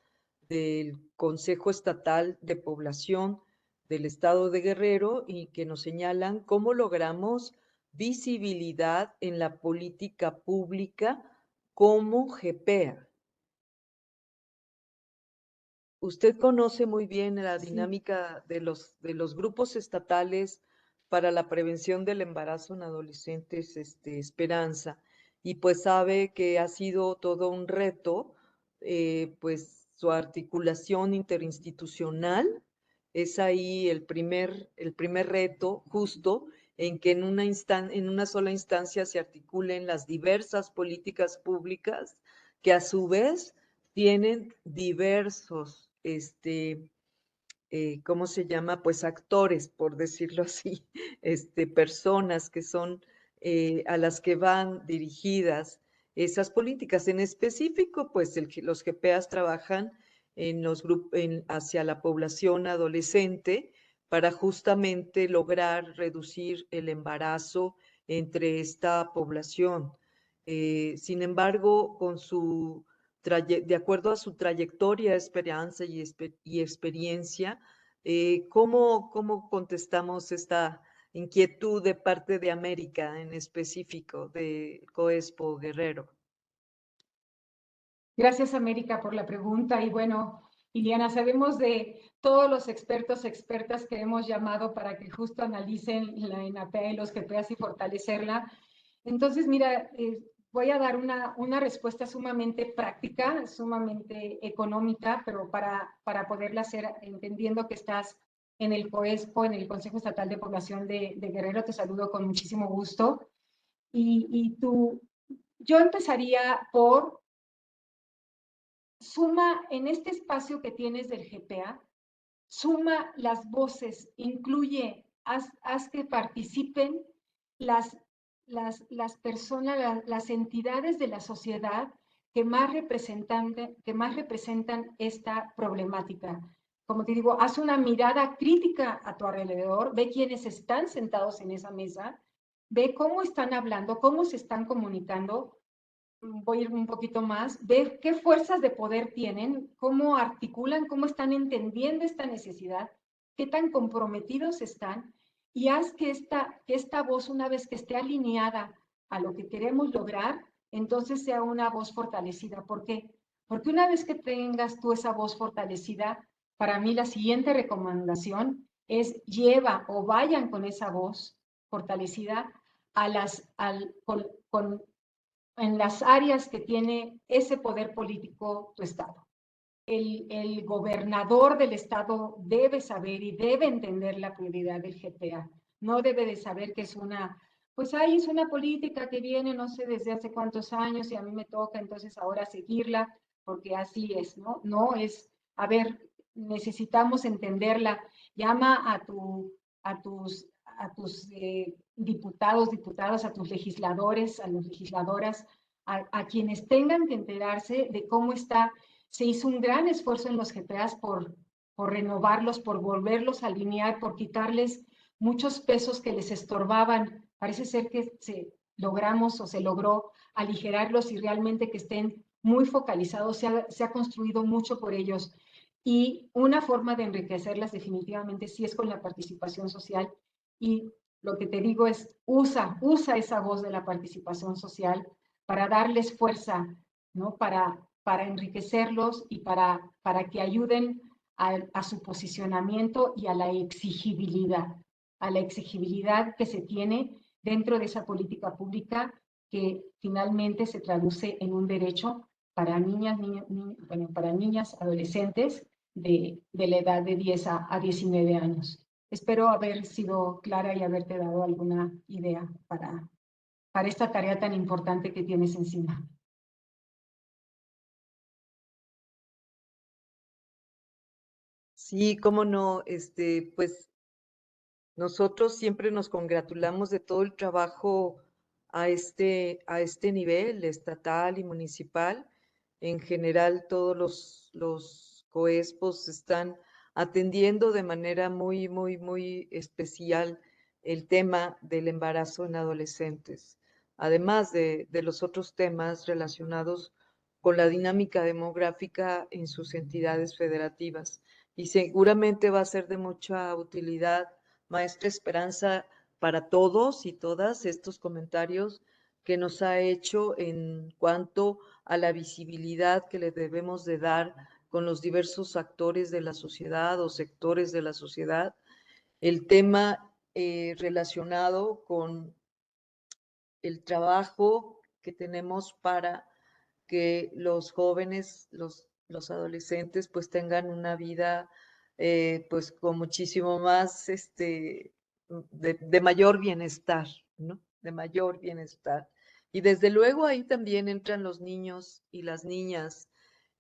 del Consejo Estatal de Población del Estado de Guerrero, y que nos señalan cómo logramos visibilidad en la política pública como GPEA. Usted conoce muy bien la dinámica de los grupos estatales para la prevención del embarazo en adolescentes, Esperanza, y pues sabe que ha sido todo un reto, pues su articulación interinstitucional es ahí el primer reto, justo en que en una sola instancia se articulen las diversas políticas públicas que a su vez tienen diversos, ¿cómo se llama? Pues actores, por decirlo así, personas que son a las que van dirigidas esas políticas. En específico, pues los GPEAs trabajan en hacia la población adolescente para justamente lograr reducir el embarazo entre esta población. Sin embargo, de acuerdo a su trayectoria, esperanza y experiencia, ¿Cómo contestamos esta inquietud de parte de América, en específico, de COESPO Guerrero? Gracias, América, por la pregunta. Y bueno, Iliana, sabemos de todos los expertos, expertas que hemos llamado para que justo analicen la ENAPEA y los GPAs y fortalecerla. Entonces, mira, voy a dar una respuesta sumamente práctica, sumamente económica, pero para poderla hacer, entendiendo que estás en el COESPO, en el Consejo Estatal de Población de Guerrero, te saludo con muchísimo gusto. Yo empezaría por suma en este espacio que tienes del GPA, suma las voces, incluye, haz que participen las, las personas, las entidades de la sociedad que más representan esta problemática. Como te digo, haz una mirada crítica a tu alrededor, ve quiénes están sentados en esa mesa, ve cómo están hablando, cómo se están comunicando, voy a ir un poquito más, ver qué fuerzas de poder tienen, cómo articulan, cómo están entendiendo esta necesidad, qué tan comprometidos están, y haz que esta voz, una vez que esté alineada a lo que queremos lograr, entonces sea una voz fortalecida. ¿Por qué? Porque una vez que tengas tú esa voz fortalecida, para mí la siguiente recomendación es lleva o vayan con esa voz fortalecida a en las áreas que tiene ese poder político tu Estado. El gobernador del Estado debe saber y debe entender la prioridad del GPA. No debe de saber que es pues ahí es una política que viene, no sé, desde hace cuántos años y a mí me toca entonces ahora seguirla, porque así es, ¿no? No es, a ver, necesitamos entenderla. Llama a tus diputados, diputadas, a tus legisladores, a las legisladoras, a quienes tengan que enterarse de cómo está. Se hizo un gran esfuerzo en los GPAs por renovarlos, por volverlos a alinear, por quitarles muchos pesos que les estorbaban. Parece ser que logramos o se logró aligerarlos y realmente que estén muy focalizados. Se ha construido mucho por ellos. Y una forma de enriquecerlas definitivamente sí es con la participación social. Y lo que te digo es, usa esa voz de la participación social para darles fuerza, ¿no? Para enriquecerlos y para que ayuden a su posicionamiento y a la exigibilidad que se tiene dentro de esa política pública que finalmente se traduce en un derecho para bueno, para niñas, adolescentes de la edad de 10 a 19 años. Espero haber sido clara y haberte dado alguna idea para esta tarea tan importante que tienes encima. Sí, cómo no, pues nosotros siempre nos congratulamos de todo el trabajo a este nivel estatal y municipal. En general, todos los coespos están atendiendo de manera muy especial el tema del embarazo en adolescentes, además de los otros temas relacionados con la dinámica demográfica en sus entidades federativas. Y seguramente va a ser de mucha utilidad, maestra Esperanza, para todos y todas estos comentarios que nos ha hecho en cuanto a la visibilidad que le debemos de dar con los diversos actores de la sociedad o sectores de la sociedad, el tema relacionado con el trabajo que tenemos para que los jóvenes, los adolescentes, pues tengan una vida pues con muchísimo más, de mayor bienestar, ¿no? De mayor bienestar. Y desde luego ahí también entran los niños y las niñas,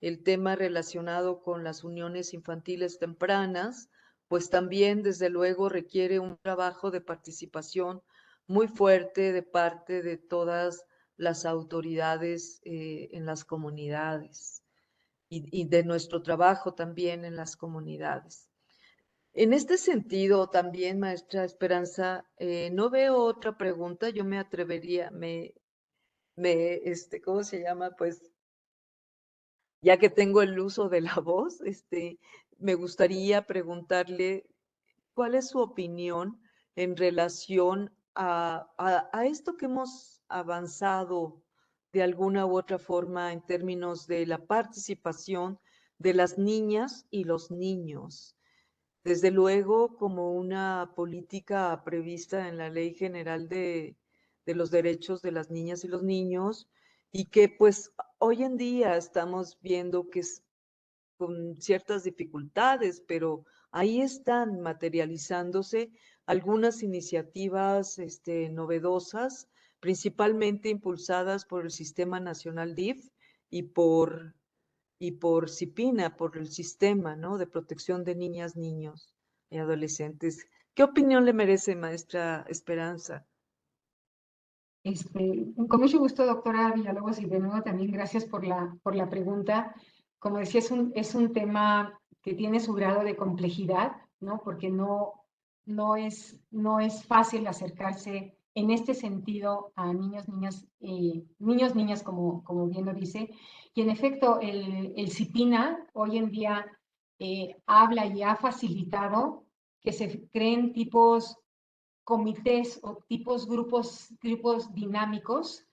el tema relacionado con las uniones infantiles tempranas, pues también desde luego requiere un trabajo de participación muy fuerte de parte de todas las autoridades en las comunidades y de nuestro trabajo también en las comunidades. En este sentido, también, maestra Esperanza, no veo otra pregunta, yo me atrevería, ¿cómo se llama? Pues ya que tengo el uso de la voz, me gustaría preguntarle cuál es su opinión en relación a esto que hemos avanzado de alguna u otra forma en términos de la participación de las niñas y los niños. Desde luego, como una política prevista en la Ley General de los Derechos de las Niñas y los Niños, y que pues hoy en día estamos viendo que es con ciertas dificultades, pero ahí están materializándose algunas iniciativas novedosas, principalmente impulsadas por el Sistema Nacional DIF y por CIPINA, por el sistema, ¿no?, de protección de niñas, niños y adolescentes. ¿Qué opinión le merece, maestra Esperanza? Con mucho gusto, doctora Villalobos, y de nuevo también gracias por la pregunta. Como decía, es un tema que tiene su grado de complejidad, ¿no? Porque no es fácil acercarse en este sentido a niños, niñas, niños, niñas, como bien lo dice. Y en efecto, el CIPINA hoy en día habla y ha facilitado que se creen comités o grupos dinámicos,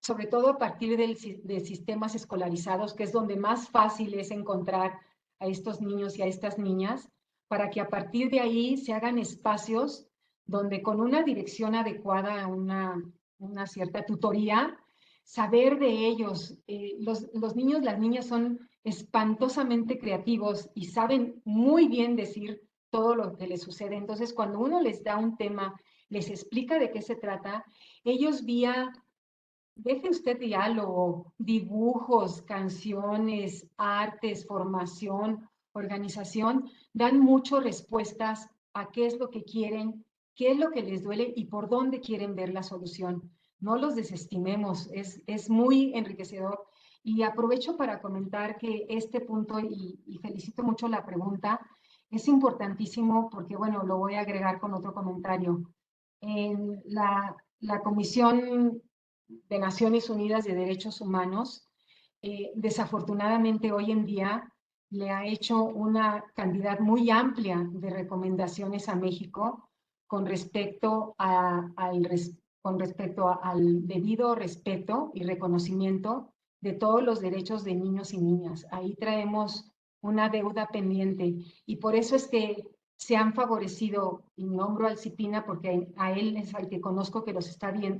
sobre todo a partir de sistemas escolarizados, que es donde más fácil es encontrar a estos niños y a estas niñas, para que a partir de ahí se hagan espacios donde con una dirección adecuada, una cierta tutoría, saber de ellos. Los niños, las niñas son espantosamente creativos y saben muy bien decir todo lo que les sucede. Entonces, cuando uno les da un tema, les explica de qué se trata, ellos deje usted diálogo, dibujos, canciones, artes, formación, organización, dan muchas respuestas a qué es lo que quieren, qué es lo que les duele y por dónde quieren ver la solución. No los desestimemos, es muy enriquecedor. Y aprovecho para comentar que este punto, y felicito mucho la pregunta, es importantísimo porque, bueno, lo voy a agregar con otro comentario. En la Comisión de Naciones Unidas de Derechos Humanos, desafortunadamente hoy en día le ha hecho una cantidad muy amplia de recomendaciones a México con respecto, con respecto al debido respeto y reconocimiento de todos los derechos de niños y niñas. Ahí traemos una deuda pendiente y por eso es que se han favorecido, y nombro al CIPINA porque a él es al que conozco que,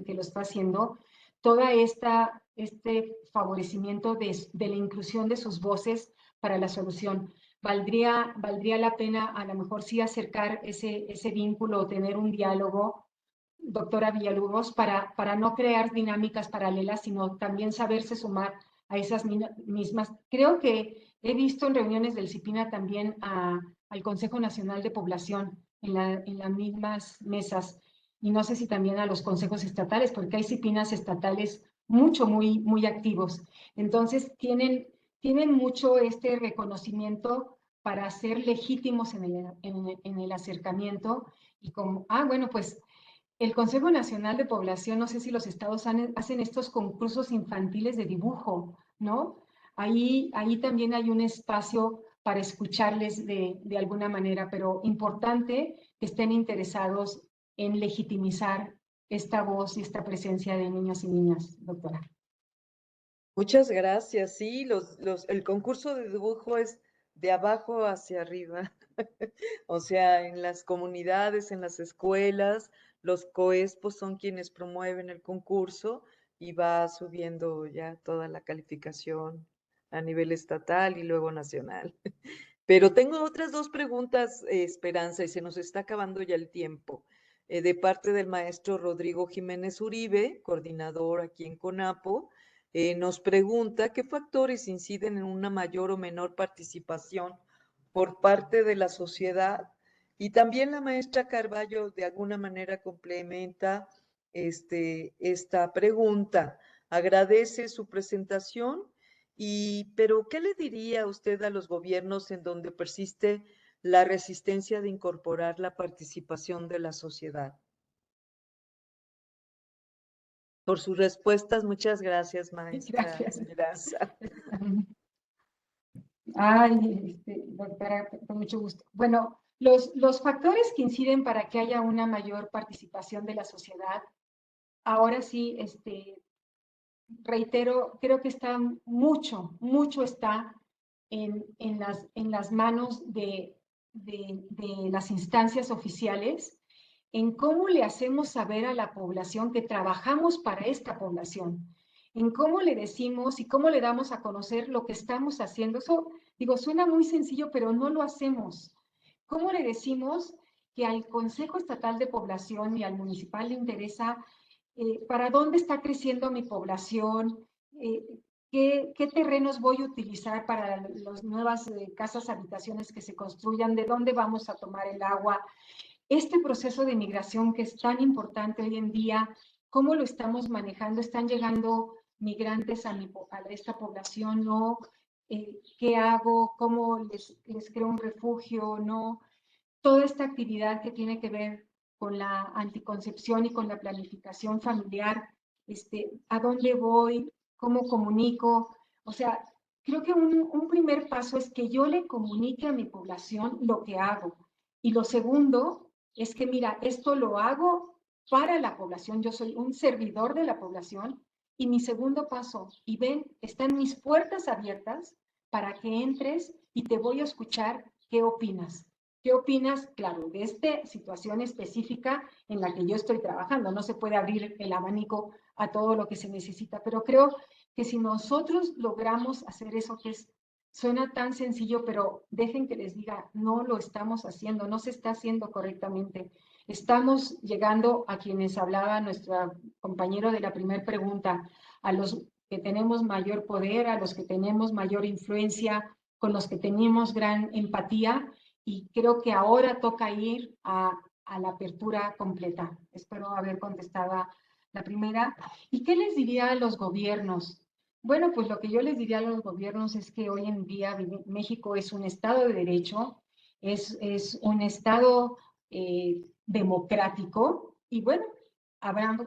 que lo está haciendo, toda este favorecimiento de la inclusión de sus voces para la solución. Valdría la pena a lo mejor sí acercar ese vínculo o tener un diálogo, doctora Villalobos, para no crear dinámicas paralelas, sino también saberse sumar a esas mismas. Creo que he visto en reuniones del CIPINA también al Consejo Nacional de Población en las mismas mesas, y no sé si también a los consejos estatales, porque hay CIPINAs estatales muy activos. Entonces, tienen mucho este reconocimiento para ser legítimos en el acercamiento. Y como, bueno, pues el Consejo Nacional de Población, no sé si los estados hacen estos concursos infantiles de dibujo, ¿no? Ahí también hay un espacio para escucharles de alguna manera, pero importante que estén interesados en legitimizar esta voz y esta presencia de niños y niñas, doctora. Muchas gracias. Sí, el concurso de dibujo es de abajo hacia arriba. O sea, en las comunidades, en las escuelas, los coespos son quienes promueven el concurso y va subiendo ya toda la calificación a nivel estatal y luego nacional. Pero tengo otras dos preguntas, Esperanza, y se nos está acabando ya el tiempo. De parte del maestro Rodrigo Jiménez Uribe, coordinador aquí en CONAPO, nos pregunta qué factores inciden en una mayor o menor participación por parte de la sociedad. Y también la maestra Carballo de alguna manera complementa esta pregunta. Agradece su presentación pero ¿qué le diría usted a los gobiernos en donde persiste la resistencia de incorporar la participación de la sociedad? Por sus respuestas, muchas gracias, maestra Gracias. Esperanza. Ay, doctora, con mucho gusto. Bueno, los factores que inciden para que haya una mayor participación de la sociedad, ahora sí, reitero, creo que está mucho está en las manos de las instancias oficiales, en cómo le hacemos saber a la población que trabajamos para esta población, en cómo le decimos y cómo le damos a conocer lo que estamos haciendo. Eso, digo, suena muy sencillo, pero no lo hacemos. ¿Cómo le decimos que al Consejo Estatal de Población y al municipal le interesa para dónde está creciendo mi población, eh, qué terrenos voy a utilizar para las nuevas casas, habitaciones que se construyan, de dónde vamos a tomar el agua? Este proceso de migración que es tan importante hoy en día, ¿cómo lo estamos manejando? ¿Están llegando migrantes a esta población? ¿No? ¿Qué hago? ¿Cómo les creo un refugio? ¿No? Toda esta actividad que tiene que ver con la anticoncepción y con la planificación familiar, a dónde voy, cómo comunico. O sea, creo que un primer paso es que yo le comunique a mi población lo que hago. Y lo segundo es que, mira, esto lo hago para la población, yo soy un servidor de la población. Y mi segundo paso, y ven, están mis puertas abiertas para que entres y te voy a escuchar qué opinas. ¿Qué opinas, claro, de esta situación específica en la que yo estoy trabajando? No se puede abrir el abanico a todo lo que se necesita, pero creo que si nosotros logramos hacer eso que suena tan sencillo, pero dejen que les diga, no lo estamos haciendo, no se está haciendo correctamente. Estamos llegando a quienes hablaba nuestro compañero de la primera pregunta, a los que tenemos mayor poder, a los que tenemos mayor influencia, con los que tenemos gran empatía, y creo que ahora toca ir a la apertura completa. Espero haber contestado la primera. ¿Y qué les diría a los gobiernos? Bueno, pues lo que yo les diría a los gobiernos es que hoy en día México es un estado de derecho, es un estado democrático y bueno, habrá,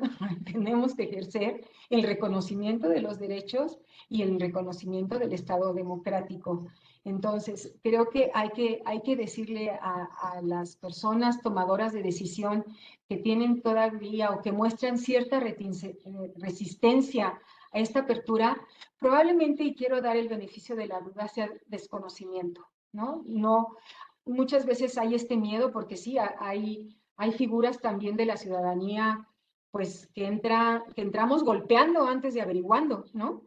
tenemos que ejercer el reconocimiento de los derechos y el reconocimiento del estado democrático. Entonces, creo que hay que decirle a las personas tomadoras de decisión que tienen todavía o que muestran cierta resistencia a esta apertura, probablemente, y quiero dar el beneficio de la duda, sea desconocimiento, ¿no? No, muchas veces hay este miedo porque sí, hay figuras también de la ciudadanía, pues que entramos golpeando antes de averiguando, ¿no?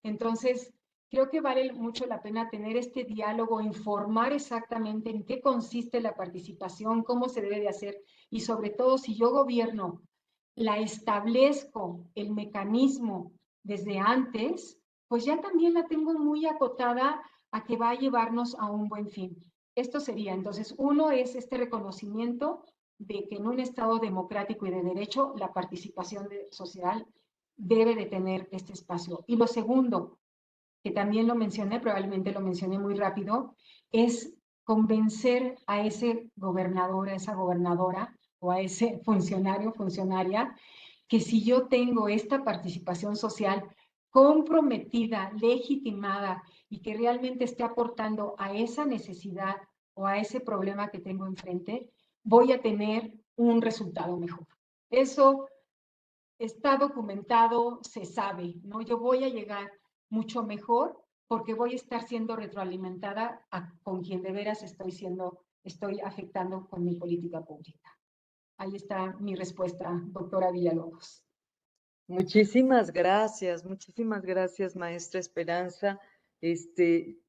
Entonces, creo que vale mucho la pena tener este diálogo, informar exactamente en qué consiste la participación, cómo se debe de hacer y sobre todo si yo gobierno la establezco el mecanismo desde antes, pues ya también la tengo muy acotada a que va a llevarnos a un buen fin. Esto sería, entonces, uno es este reconocimiento de que en un Estado democrático y de derecho la participación social debe de tener este espacio. Y lo segundo, que también lo mencioné, probablemente lo mencioné muy rápido, es convencer a ese gobernador, a esa gobernadora o a ese funcionario, funcionaria, que si yo tengo esta participación social comprometida, legitimada y que realmente esté aportando a esa necesidad o a ese problema que tengo enfrente, voy a tener un resultado mejor. Eso está documentado, se sabe, ¿no? Yo voy a llegar mucho mejor porque voy a estar siendo retroalimentada con quien de veras estoy afectando con mi política pública. Ahí está mi respuesta, doctora Villalobos. Muchísimas gracias, maestra Esperanza. Este,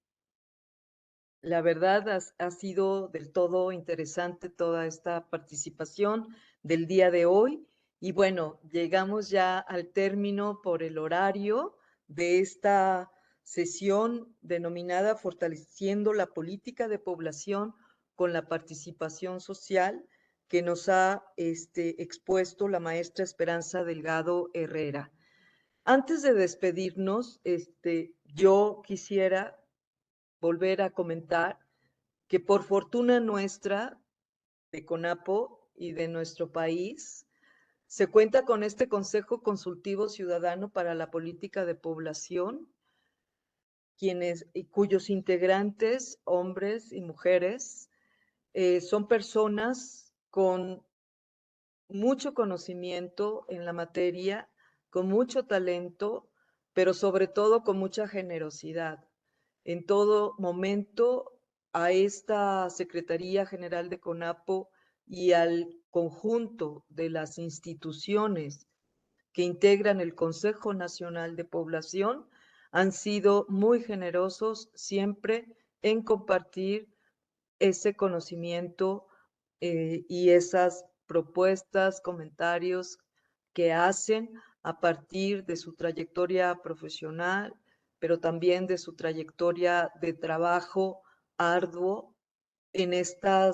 la verdad ha sido del todo interesante toda esta participación del día de hoy. Y bueno, llegamos ya al término por el horario de esta sesión denominada Fortaleciendo la Política de Población con la Participación Social, que nos ha expuesto la maestra Esperanza Delgado Herrera. Antes de despedirnos, yo quisiera volver a comentar que por fortuna nuestra, de CONAPO y de nuestro país, se cuenta con este Consejo Consultivo Ciudadano para la Política de Población, cuyos integrantes, hombres y mujeres, son personas con mucho conocimiento en la materia, con mucho talento, pero sobre todo con mucha generosidad. En todo momento a esta Secretaría General de CONAPO y al conjunto de las instituciones que integran el Consejo Nacional de Población han sido muy generosos siempre en compartir ese conocimiento y esas propuestas, comentarios que hacen a partir de su trayectoria profesional, pero también de su trayectoria de trabajo arduo en esta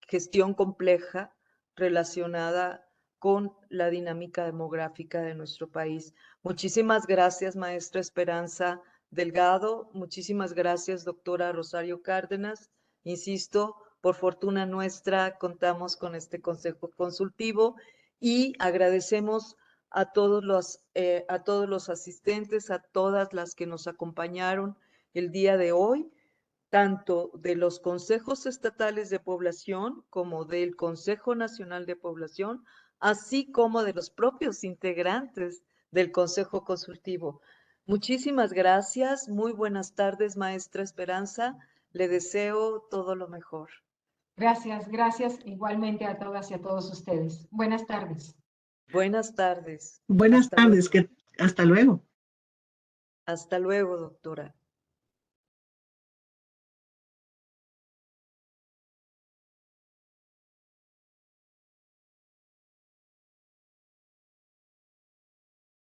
gestión compleja relacionada con la dinámica demográfica de nuestro país. Muchísimas gracias, maestra Esperanza Delgado. Muchísimas gracias, doctora Rosario Cárdenas. Insisto, por fortuna nuestra, contamos con este consejo consultivo y agradecemos a todos los asistentes, a todas las que nos acompañaron el día de hoy, tanto de los consejos estatales de población como del Consejo Nacional de Población, así como de los propios integrantes del Consejo Consultivo. Muchísimas gracias, muy buenas tardes, maestra Esperanza, le deseo todo lo mejor. Gracias, gracias igualmente a todas y a todos ustedes. Buenas tardes. Buenas tardes. Buenas Hasta tardes, luego. hasta luego. Hasta luego, doctora.